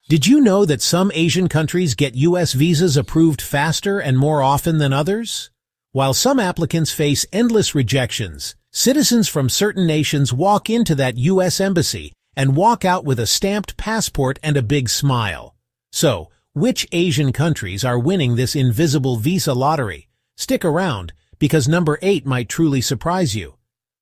Did you know that some Asian countries get U.S. visas approved faster and more often than others? While some applicants face endless rejections, citizens from certain nations walk into that U.S. embassy and walk out with a stamped passport and a big smile. So, which Asian countries are winning this invisible visa lottery? Stick around, because number 8 might truly surprise you.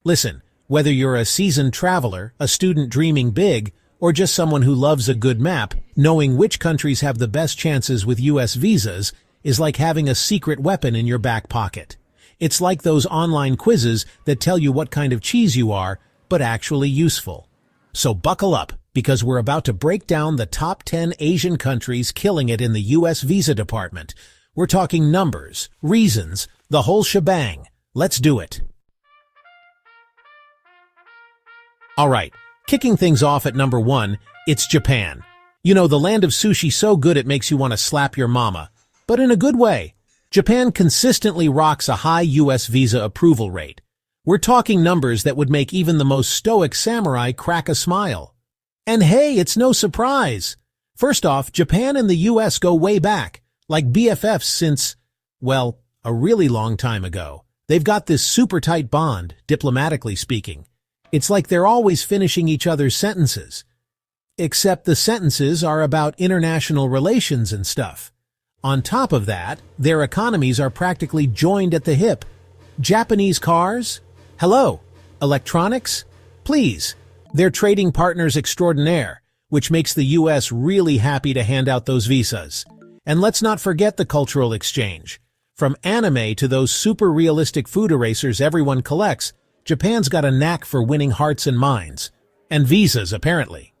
Listen, whether you're a seasoned traveler, a student dreaming big, or just someone who loves a good map, knowing which countries have the best chances with U.S. visas is like having a secret weapon in your back pocket. It's like those online quizzes that tell you what kind of cheese you are, but actually useful. So buckle up, because we're about to break down the top 10 Asian countries killing it in the U.S. visa department. We're talking numbers, reasons, the whole shebang. Let's do it. All right. Kicking things off at number 1, it's Japan. You know, the land of sushi so good it makes you want to slap your mama. But in a good way. Japan consistently rocks a high U.S. visa approval rate. We're talking numbers that would make even the most stoic samurai crack a smile. And hey, it's no surprise. First off, Japan and the U.S. go way back, like BFFs since, well, a really long time ago. They've got this super tight bond, diplomatically speaking. It's like they're always finishing each other's sentences. Except the sentences are about international relations and stuff. On top of that, their economies are practically joined at the hip. Japanese cars? Hello. Electronics? Please. They're trading partners extraordinaire, which makes the U.S. really happy to hand out those visas. And let's not forget the cultural exchange. From anime to those super realistic food erasers everyone collects, Japan's got a knack for winning hearts and minds. And visas, apparently.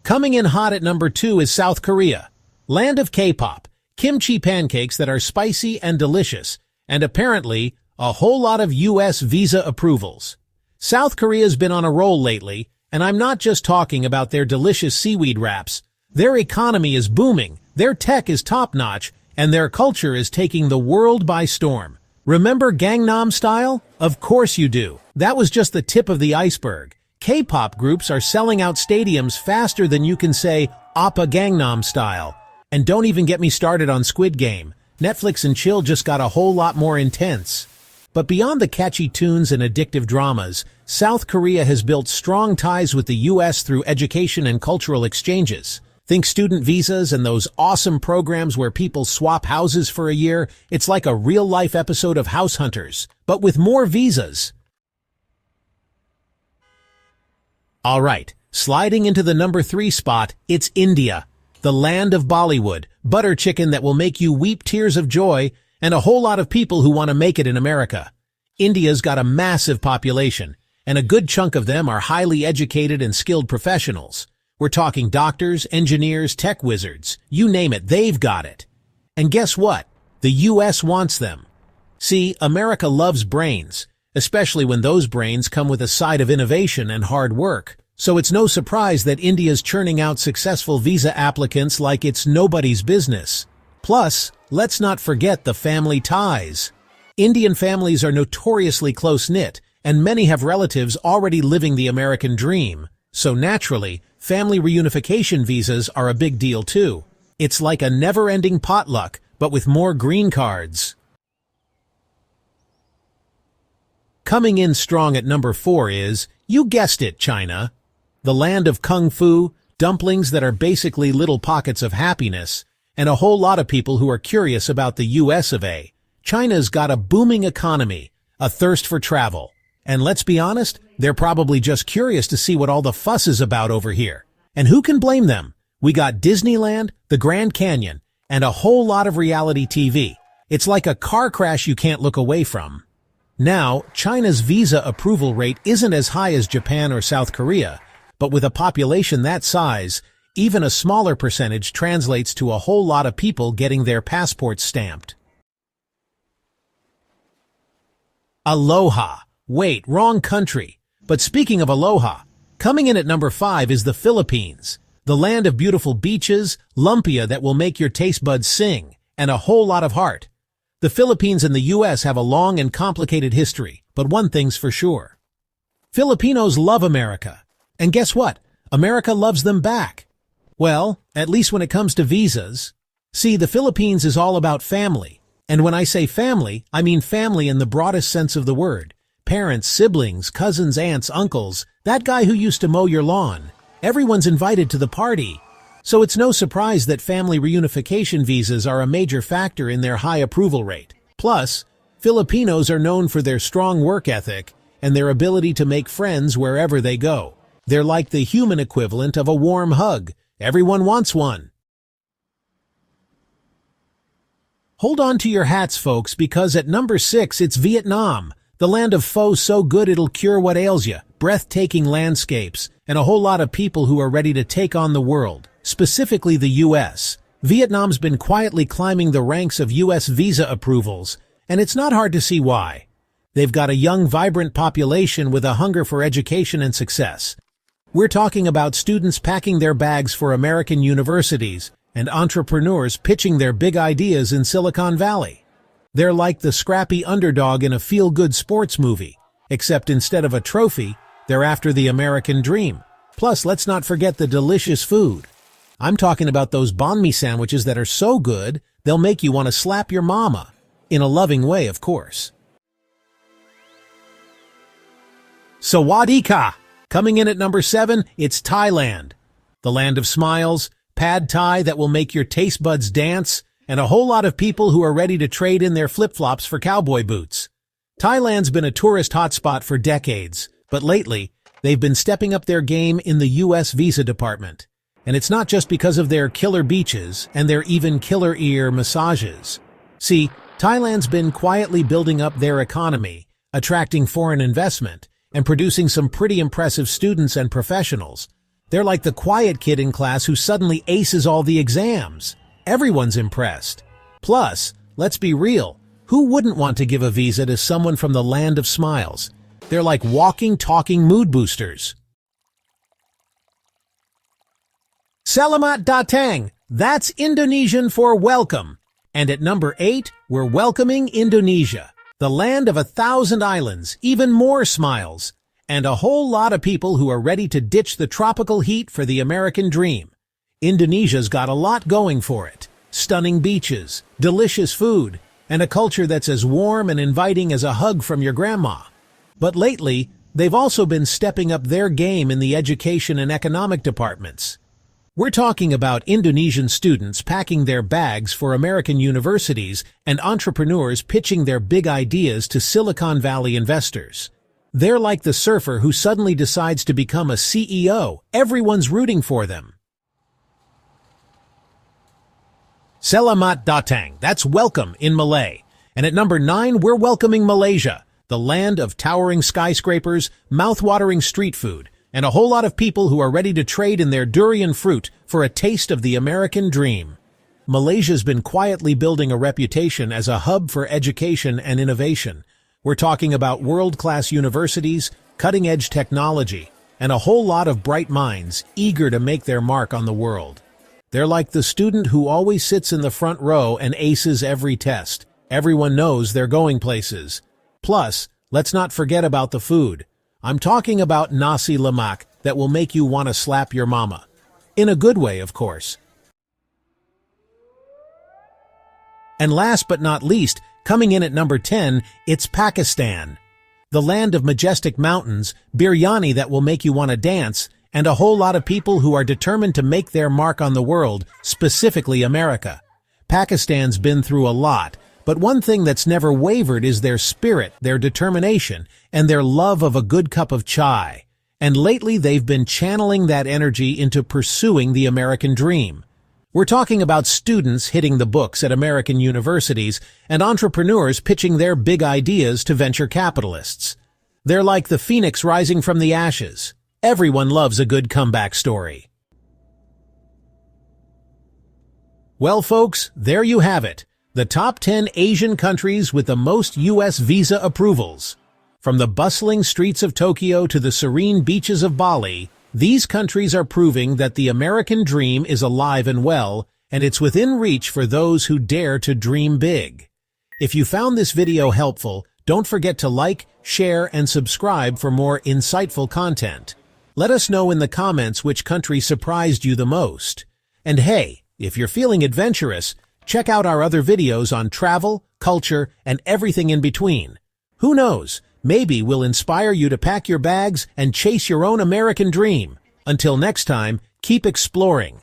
Coming in hot at number 2 is South Korea. Land of K-pop, kimchi pancakes that are spicy and delicious, and apparently, a whole lot of U.S. visa approvals. South Korea's been on a roll lately, and I'm not just talking about their delicious seaweed wraps. Their economy is booming, their tech is top-notch, and their culture is taking the world by storm. Remember Gangnam Style? Of course you do. That was just the tip of the iceberg. K-pop groups are selling out stadiums faster than you can say Oppa Gangnam Style. And don't even get me started on Squid Game. Netflix and chill just got a whole lot more intense. But beyond the catchy tunes and addictive dramas, South Korea has built strong ties with the U.S. through education and cultural exchanges. Think student visas and those awesome programs where people swap houses for a year. It's like a real-life episode of House Hunters, but with more visas. All right, sliding into the number 3 spot, it's India. The land of Bollywood, butter chicken that will make you weep tears of joy, and a whole lot of people who want to make it in America. India's got a massive population, and a good chunk of them are highly educated and skilled professionals. We're talking doctors, engineers, tech wizards. You name it, they've got it. And guess what? The U.S. wants them. See, America loves brains, especially when those brains come with a side of innovation and hard work. So it's no surprise that India's churning out successful visa applicants like it's nobody's business. Plus, let's not forget the family ties. Indian families are notoriously close-knit, and many have relatives already living the American dream. So naturally, family reunification visas are a big deal too. It's like a never-ending potluck, but with more green cards. Coming in strong at number 4 is, you guessed it, China. The land of kung fu, dumplings that are basically little pockets of happiness, and a whole lot of people who are curious about the US of A. China's got a booming economy, a thirst for travel. And let's be honest, they're probably just curious to see what all the fuss is about over here. And who can blame them? We got Disneyland, the Grand Canyon, and a whole lot of reality TV. It's like a car crash you can't look away from. Now, China's visa approval rate isn't as high as Japan or South Korea, but with a population that size, even a smaller percentage translates to a whole lot of people getting their passports stamped. Aloha. Wait, wrong country. But speaking of aloha, coming in at number 5 is the Philippines, the land of beautiful beaches, lumpia that will make your taste buds sing, and a whole lot of heart. The Philippines and the U.S. have a long and complicated history, but one thing's for sure. Filipinos love America. And guess what? America loves them back. Well, at least when it comes to visas. See, the Philippines is all about family. And when I say family, I mean family in the broadest sense of the word. Parents, siblings, cousins, aunts, uncles, that guy who used to mow your lawn. Everyone's invited to the party. So it's no surprise that family reunification visas are a major factor in their high approval rate. Plus, Filipinos are known for their strong work ethic and their ability to make friends wherever they go. They're like the human equivalent of a warm hug. Everyone wants one. Hold on to your hats, folks, because at number 6, it's Vietnam, the land of pho so good it'll cure what ails you, breathtaking landscapes, and a whole lot of people who are ready to take on the world, specifically the U.S. Vietnam's been quietly climbing the ranks of U.S. visa approvals, and it's not hard to see why. They've got a young, vibrant population with a hunger for education and success. We're talking about students packing their bags for American universities and entrepreneurs pitching their big ideas in Silicon Valley. They're like the scrappy underdog in a feel-good sports movie, except instead of a trophy, they're after the American dream. Plus, let's not forget the delicious food. I'm talking about those banh mi sandwiches that are so good, they'll make you want to slap your mama. In a loving way, of course. Sawadee ka! Coming in at number 7, it's Thailand. The land of smiles, pad thai that will make your taste buds dance, and a whole lot of people who are ready to trade in their flip-flops for cowboy boots. Thailand's been a tourist hotspot for decades, but lately, they've been stepping up their game in the U.S. visa department. And it's not just because of their killer beaches and their even killer ear massages. See, Thailand's been quietly building up their economy, attracting foreign investment, and producing some pretty impressive students and professionals. They're like the quiet kid in class who suddenly aces all the exams. Everyone's impressed. Plus, let's be real, who wouldn't want to give a visa to someone from the land of smiles? They're like walking, talking mood boosters. Selamat datang, that's Indonesian for welcome. And at number 8, we're welcoming Indonesia, the land of 1,000 islands, even more smiles, and a whole lot of people who are ready to ditch the tropical heat for the American dream. Indonesia's got a lot going for it. Stunning beaches, delicious food, and a culture that's as warm and inviting as a hug from your grandma. But lately, they've also been stepping up their game in the education and economic departments. We're talking about Indonesian students packing their bags for American universities and entrepreneurs pitching their big ideas to Silicon Valley investors. They're like the surfer who suddenly decides to become a CEO. Everyone's rooting for them. Selamat datang, that's welcome in Malay. And at number 9, we're welcoming Malaysia, the land of towering skyscrapers, mouth-watering street food, and a whole lot of people who are ready to trade in their durian fruit for a taste of the American dream. Malaysia's been quietly building a reputation as a hub for education and innovation. We're talking about world-class universities, cutting-edge technology, and a whole lot of bright minds eager to make their mark on the world. They're like the student who always sits in the front row and aces every test. Everyone knows they're going places. Plus, let's not forget about the food. I'm talking about nasi lemak that will make you want to slap your mama. In a good way, of course. And last but not least, coming in at number 10, it's Pakistan. The land of majestic mountains, biryani that will make you want to dance, and a whole lot of people who are determined to make their mark on the world, specifically America. Pakistan's been through a lot, but one thing that's never wavered is their spirit, their determination, and their love of a good cup of chai. And lately they've been channeling that energy into pursuing the American dream. We're talking about students hitting the books at American universities and entrepreneurs pitching their big ideas to venture capitalists. They're like the phoenix rising from the ashes. Everyone loves a good comeback story. Well, folks, there you have it. The top 10 Asian countries with the most U.S. visa approvals. From the bustling streets of Tokyo to the serene beaches of Bali, these countries are proving that the American dream is alive and well, and it's within reach for those who dare to dream big. If you found this video helpful, don't forget to like, share, and subscribe for more insightful content. Let us know in the comments which country surprised you the most. And hey, if you're feeling adventurous, check out our other videos on travel, culture, and everything in between. Who knows, maybe we'll inspire you to pack your bags and chase your own American dream. Until next time, keep exploring.